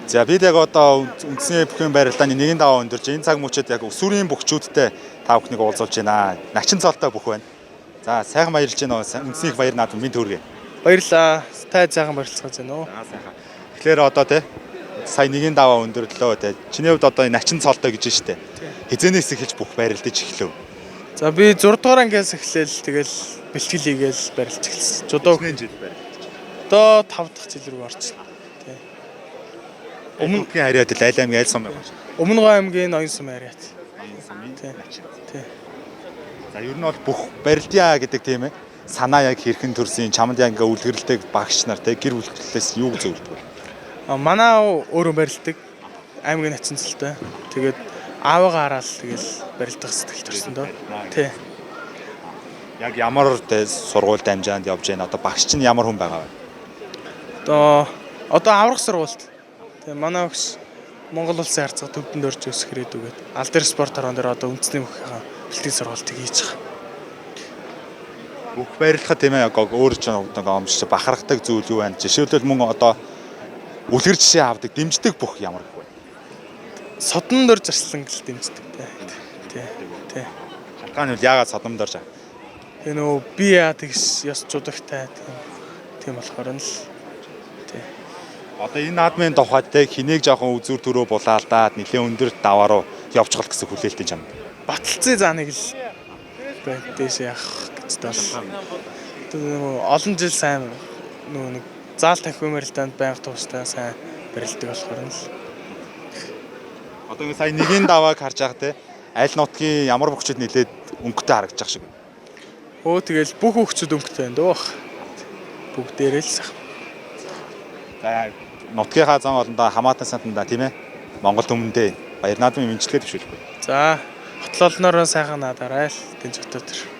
За бид яг одоо үндэсний бүхэн барилдааны нэгэн даваа өндөрж энэ цаг мөчид яг өсвөрийн бүхчүүдтэй та бүхнийг уулзуулж байна. Начин цолтой бүх байна. За сайхан баярлж байна. Үндэсний их баяр наадам минь төргий. Баярлаа. Та сайхан барилцгааж байна уу? За сайхан. Тэгэхээр одоо те сая нэгэн даваа өндөрлөө те. Чиний хувьд одоо начин цолтой гэж штэ. Хизэнээс эхэлж бүх барилдаж эхлэв. За би 6 дугаар ангиас эхлээл тэгэл бэлтгэл хийгээл барилж эхэлсэн. Жодоо жил барилдаж. одоо 5 дахь жил рүү орчихсон. Өмнөгийн хариад л айл аймгийн айл сум байгаа. Өмнөгөө аймгийн ноён сум хариат. Тий. За ер нь бол бүх барилдъя гэдэг тийм ээ. Санаа яг хэрхэн төрсөн, чамд яг ингээ үлгэрэлтэй багш нар те гэр бүлээс юу зөвлөдөг вэ? Манай өөрөө барилдаг. Аймгийн начин цэлтэй. Тэгээд аавыгаа хараад тэгэл барилдах сэтгэл төрсөн дөө. Тий. Яг ямар те сургуульд амжаанд явж байна. Одоо багш чинь ямар хүн байгаа вэ? Одоо аврах сургуульд. Тэгээ манай өгс Монгол улсын харьцаа төвдөнд орж өсөх ирээд үгээд аль дээр спорт орон дээр одоо үндэсний бүхийнхаа бэлтгэл сургалтыг хийж байгаа. Бүх барилдахад тийм ээ яг өөр чинь өмч бахархдаг зүйл юу байна? Жишээлбэл мөн одоо үлгэр жишээ авдаг, дэмждэг бүх ямар их вэ? Содон дор зарслан гэл дэмждэг тий. Шалтгаан нь яагаад содомд орж байгаа? Тэгээ нөө би яа тэгс ёс чудагтай тийм болохоор нь л тий. Одоо энэ наадмын тухайд те хэнийг жоохон үзүр төрөө булаалдаад нэлээ өндөр даваа руу явчихвал гэсэн хүлээлтийн чам. Баталцын зааныг л дээш явах гэж байна. Олон жил сайн нэг заал тавих барилдаанд байнга туустай сайн барилдаг болохоор нь л. Одоо ингэ сая нэгэн давааг харж байгаа те аль нутгийн ямар бүхчэд нэлээд өнгөтэй харагдаж байгаа шиг. Тэгэл бүх хөвчөд өнгөтэй байна дөө. Бүгдээрээ л сах. За нутгийнхаа зам олондоо хамаатан санданда тийм ээ Монгол түмэндээ баяр наадмын мэдлэгээ төвшүүлэхгүй. За хотлолноор сайхан надаарай л тэнцвэртэй.